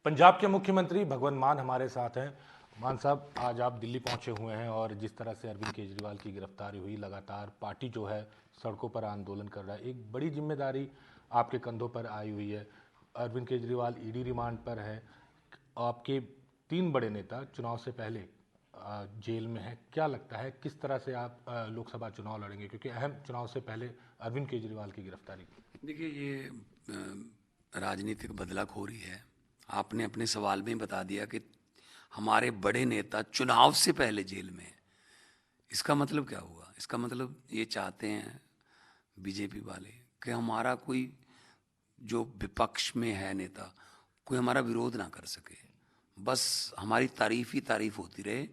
पंजाब के मुख्यमंत्री भगवंत मान हमारे साथ हैं। मान साहब, आज आप दिल्ली पहुंचे हुए हैं और जिस तरह से अरविंद केजरीवाल की गिरफ्तारी हुई, लगातार पार्टी जो है सड़कों पर आंदोलन कर रहा है। एक बड़ी जिम्मेदारी आपके कंधों पर आई हुई है। अरविंद केजरीवाल ईडी रिमांड पर है। आपके तीन बड़े नेता चुनाव से पहले जेल में हैं। क्या लगता है किस तरह से आप लोकसभा चुनाव लड़ेंगे, क्योंकि अहम चुनाव से पहले अरविंद केजरीवाल की गिरफ्तारी? देखिए, ये राजनीतिक बदलाखोरी है। आपने अपने सवाल में ही बता दिया कि हमारे बड़े नेता चुनाव से पहले जेल में हैं। इसका मतलब क्या हुआ? इसका मतलब ये चाहते हैं बीजेपी वाले कि हमारा कोई जो विपक्ष में है नेता, कोई हमारा विरोध ना कर सके, बस हमारी तारीफ ही तारीफ होती रहे,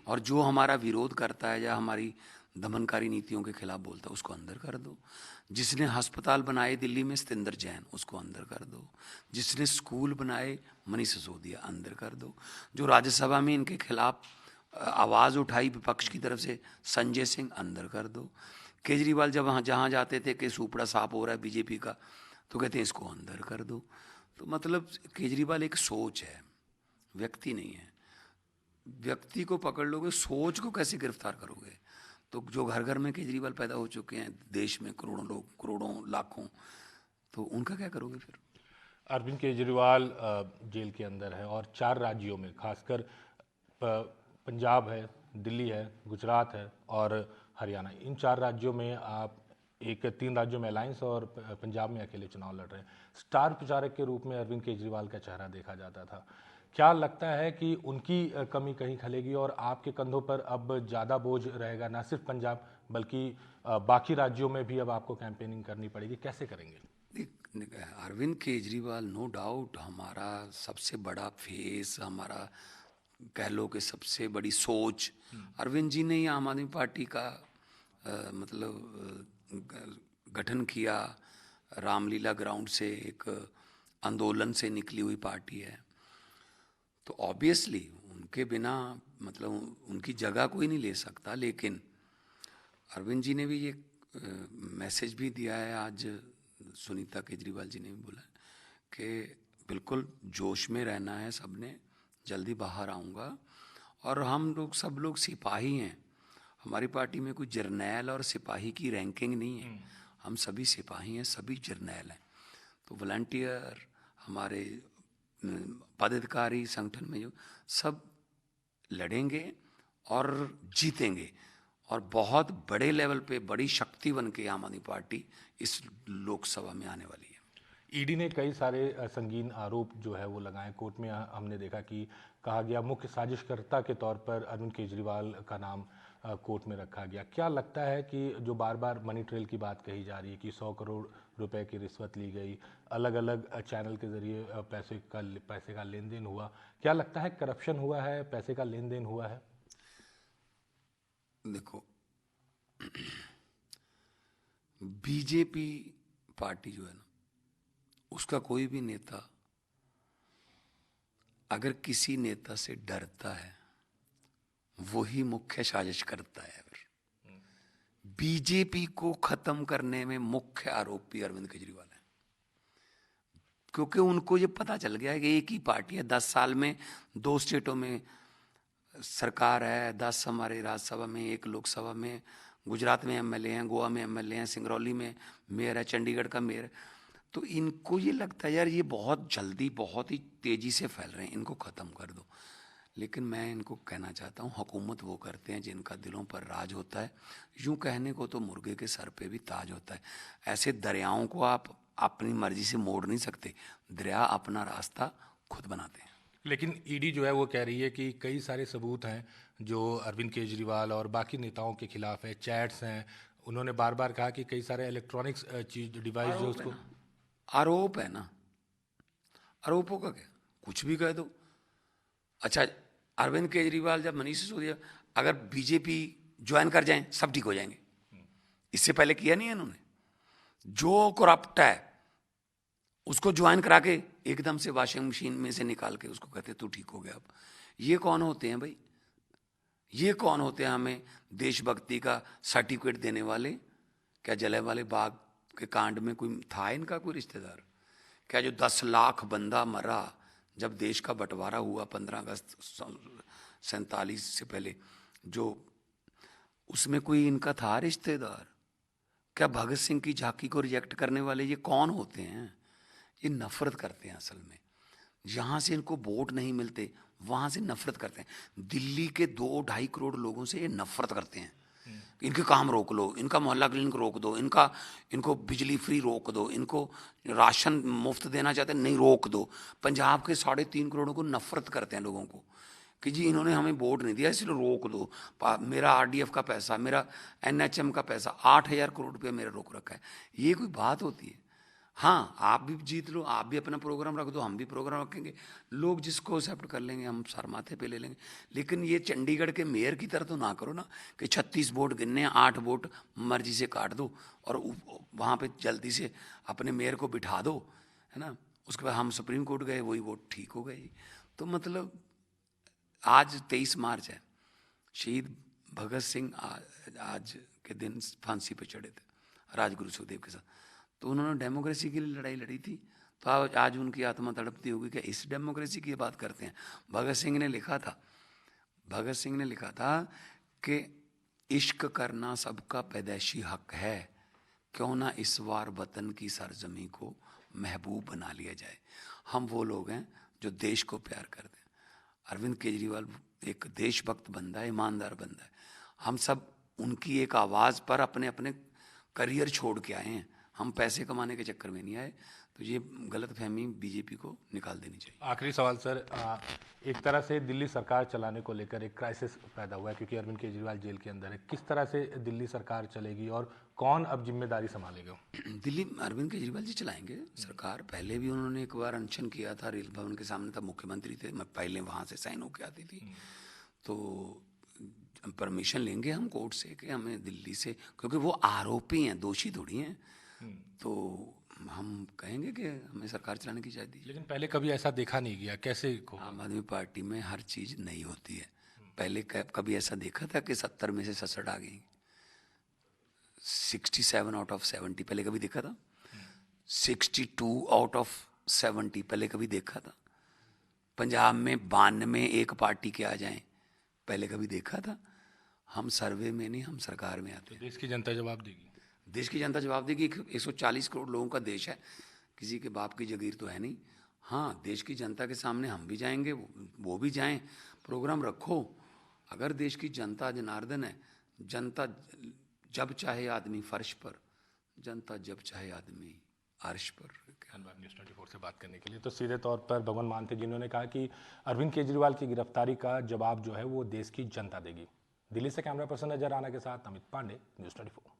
और जो हमारा विरोध करता है या हमारी दमनकारी नीतियों के खिलाफ बोलता है उसको अंदर कर दो। जिसने अस्पताल बनाए दिल्ली में सतेंद्र जैन, उसको अंदर कर दो। जिसने स्कूल बनाए मनीष सिसोदिया, अंदर कर दो। जो राज्यसभा में इनके खिलाफ आवाज़ उठाई विपक्ष की तरफ से, संजय सिंह, अंदर कर दो। केजरीवाल जब वहाँ जहाँ जाते थे कि सुपड़ा साफ हो रहा है बीजेपी का, तो कहते हैं इसको अंदर कर दो। तो मतलब केजरीवाल एक सोच है, व्यक्ति नहीं है। व्यक्ति को पकड़ लोगे, सोच को कैसे गिरफ्तार करोगे? तो जो घर घर में केजरीवाल पैदा हो चुके हैं देश में, करोड़ों लोग, करोड़ों लाखों, तो उनका क्या करोगे फिर? अरविंद केजरीवाल जेल के अंदर है और 4 राज्यों में, खासकर पंजाब है, दिल्ली है, गुजरात है और हरियाणा, इन 4 राज्यों में आप 3 राज्यों में अलायंस और पंजाब में अकेले चुनाव लड़ रहे हैं। स्टार प्रचारक के रूप में अरविंद केजरीवाल का चेहरा देखा जाता था। क्या लगता है कि उनकी कमी कहीं खलेगी और आपके कंधों पर अब ज़्यादा बोझ रहेगा, ना सिर्फ पंजाब बल्कि बाकी राज्यों में भी अब आपको कैंपेनिंग करनी पड़ेगी? कैसे करेंगे? अरविंद केजरीवाल नो डाउट हमारा सबसे बड़ा फेस, हमारा कह लो कि सबसे बड़ी सोच। अरविंद जी ने ही आम आदमी पार्टी का गठन किया। रामलीला ग्राउंड से एक आंदोलन से निकली हुई पार्टी है, तो ऑब्वियसली उनके बिना उनकी जगह कोई नहीं ले सकता। लेकिन अरविंद जी ने भी ये मैसेज भी दिया है, आज सुनीता केजरीवाल जी ने भी बोला कि बिल्कुल जोश में रहना है सबने, जल्दी बाहर आऊँगा। और हम लोग सब लोग सिपाही हैं। हमारी पार्टी में कोई जर्नैल और सिपाही की रैंकिंग नहीं है। हम सभी सिपाही हैं, सभी जर्नैल हैं। तो वॉलंटियर, हमारे पदाधिकारी संगठन में जो सब लड़ेंगे और जीतेंगे, और बहुत बड़े लेवल पे बड़ी शक्ति बन के आम आदमी पार्टी इस लोकसभा में आने वाली है। ईडी ने कई सारे संगीन आरोप जो है वो लगाए। कोर्ट में हमने देखा कि कहा गया मुख्य साजिशकर्ता के तौर पर अरविंद केजरीवाल का नाम कोर्ट में रखा गया। क्या लगता है कि जो बार बार मनी ट्रेल की बात कही जा रही है कि 100 करोड़ रुपए की रिश्वत ली गई, अलग अलग चैनल के जरिए पैसे का लेन देन हुआ, क्या लगता है करप्शन हुआ है, पैसे का लेन देन हुआ है? देखो, बीजेपी पार्टी जो है ना, उसका कोई भी नेता अगर किसी नेता से डरता है, वही मुख्य साजिश करता है। बीजेपी को खत्म करने में मुख्य आरोपी अरविंद केजरीवाल है, क्योंकि उनको ये पता चल गया है कि एक ही पार्टी है, 10 साल में 2 स्टेटों में सरकार है, 10 हमारे राज्यसभा में, 1 लोकसभा में, गुजरात में एमएलए हैं, गोवा में एमएलए हैं, सिंगरौली में मेयर है, चंडीगढ़ का मेयर है। तो इनको ये लगता है यार ये बहुत जल्दी, बहुत ही तेजी से फैल रहे हैं, इनको ख़त्म कर दो। लेकिन मैं इनको कहना चाहता हूँ, हुकूमत वो करते हैं जिनका दिलों पर राज होता है। यूँ कहने को तो मुर्गे के सर पे भी ताज होता है। ऐसे दरियाओं को आप अपनी मर्जी से मोड़ नहीं सकते, दरिया अपना रास्ता खुद बनाते हैं। लेकिन ईडी जो है वो कह रही है कि कई सारे सबूत हैं जो अरविंद केजरीवाल और बाकी नेताओं के खिलाफ है, चैट्स हैं। उन्होंने बार बार कहा कि कई सारे इलेक्ट्रॉनिक्स चीज डिवाइस जो उसको आरोप है ना, आरोपों का क्या, कुछ भी कह दो। अच्छा, अरविंद केजरीवाल जब मनीष सिसोदिया अगर बीजेपी ज्वाइन कर जाएं सब ठीक हो जाएंगे, इससे पहले किया नहीं है इन्होंने। जो करप्ट है उसको ज्वाइन करा के एकदम से वॉशिंग मशीन में से निकाल के उसको कहते तू ठीक हो गया। अब ये कौन होते हैं भाई? ये कौन होते हैं हमें देशभक्ति का सर्टिफिकेट देने वाले? क्या जलियांवाला बाग के कांड में कोई था इनका कोई रिश्तेदार? क्या जो 10 लाख बंदा मरा जब देश का बंटवारा हुआ 15 अगस्त 47 से पहले, जो उसमें कोई इनका था रिश्तेदार? क्या भगत सिंह की झांकी को रिजेक्ट करने वाले ये कौन होते हैं? ये नफरत करते हैं असल में। जहाँ से इनको वोट नहीं मिलते वहाँ से नफरत करते हैं। दिल्ली के 2-2.5 करोड़ लोगों से ये नफरत करते हैं। इनके काम रोक लो, इनका मोहल्ला क्लिनिक रोक दो, इनको बिजली फ्री रोक दो, इनको राशन मुफ्त देना चाहते हैं नहीं रोक दो। पंजाब के 3.5 करोड़ को नफरत करते हैं लोगों को कि जी इन्होंने हमें वोट नहीं दिया इसलिए रोक दो। मेरा आरडीएफ का पैसा, मेरा एनएचएम का पैसा 8,000 करोड़ रुपया मेरा रोक रखा है। ये कोई बात होती है? हाँ, आप भी जीत लो, आप भी अपना प्रोग्राम रख दो, हम भी प्रोग्राम रखेंगे, लोग जिसको एक्सेप्ट कर लेंगे हम सर माथे पे ले लेंगे। लेकिन ये चंडीगढ़ के मेयर की तरह तो ना करो ना कि 36 वोट गिनने, 8 वोट मर्जी से काट दो और वहाँ पे जल्दी से अपने मेयर को बिठा दो, है ना। उसके बाद हम सुप्रीम कोर्ट गए, वही वोट ठीक हो गए। तो मतलब आज 23 मार्च है, शहीद भगत सिंह आज के दिन फांसी पे चढ़े थे राजगुरु सुखदेव के साथ। तो उन्होंने डेमोक्रेसी के लिए लड़ाई लड़ी थी, तो आज उनकी आत्मा तड़पती होगी कि इस डेमोक्रेसी की बात करते हैं। भगत सिंह ने लिखा था कि इश्क करना सबका पैदाइशी हक है, क्यों ना इस बार वतन की सरजमी को महबूब बना लिया जाए। हम वो लोग हैं जो देश को प्यार करते हैं। अरविंद केजरीवाल एक देशभक्त बंदा है, ईमानदार बंदा है। हम सब उनकी एक आवाज़ पर अपने अपने करियर छोड़ के आए हैं, हम पैसे कमाने के चक्कर में नहीं आए। तो ये गलतफहमी बीजेपी को निकाल देनी चाहिए। आखिरी सवाल सर, एक तरह से दिल्ली सरकार चलाने को लेकर एक क्राइसिस पैदा हुआ है क्योंकि अरविंद केजरीवाल जेल के अंदर है। किस तरह से दिल्ली सरकार चलेगी और कौन अब जिम्मेदारी संभालेगा? दिल्ली अरविंद केजरीवाल जी चलाएंगे सरकार। पहले भी उन्होंने एक बार अनशन किया था रेल भवन के सामने, तब मुख्यमंत्री थे, मैं पहले वहाँ से साइन होके आती थी। तो परमिशन लेंगे हम कोर्ट से कि हमें दिल्ली से, क्योंकि वो आरोपी हैं, दोषी थोड़ी हैं, तो हम कहेंगे कि हमें सरकार चलाने की इजाज़त दीजिए। लेकिन पहले कभी ऐसा देखा नहीं गया, कैसे को? आम आदमी पार्टी में हर चीज़ नहीं होती है। पहले कभी ऐसा देखा था कि 70 में से 67 आ गई? 67 आउट ऑफ 70 पहले कभी देखा था? 62 आउट ऑफ 70 पहले कभी देखा था? पंजाब में 92 में एक पार्टी के आ जाएं, पहले कभी देखा था? हम सर्वे में नहीं, हम सरकार में आते हैं। देश की जनता जवाब देगी। देश की जनता जवाब देगी। 140 करोड़ लोगों का देश है, किसी के बाप की जगीर तो है नहीं। हाँ, देश की जनता के सामने हम भी जाएंगे, वो भी जाएं, प्रोग्राम रखो। अगर देश की जनता जनार्दन है, जनता जब चाहे आदमी फर्श पर, जनता जब चाहे आदमी अर्श पर। धन्यवाद न्यूज़ 24 से बात करने के लिए। तो सीधे तौर पर भगवान मान थे जिन्होंने कहा कि अरविंद केजरीवाल की गिरफ्तारी का जवाब जो है वो देश की जनता देगी। दिल्ली से कैमरा पर्सन नजर आना के साथ अमित पांडे, न्यूज़ 24।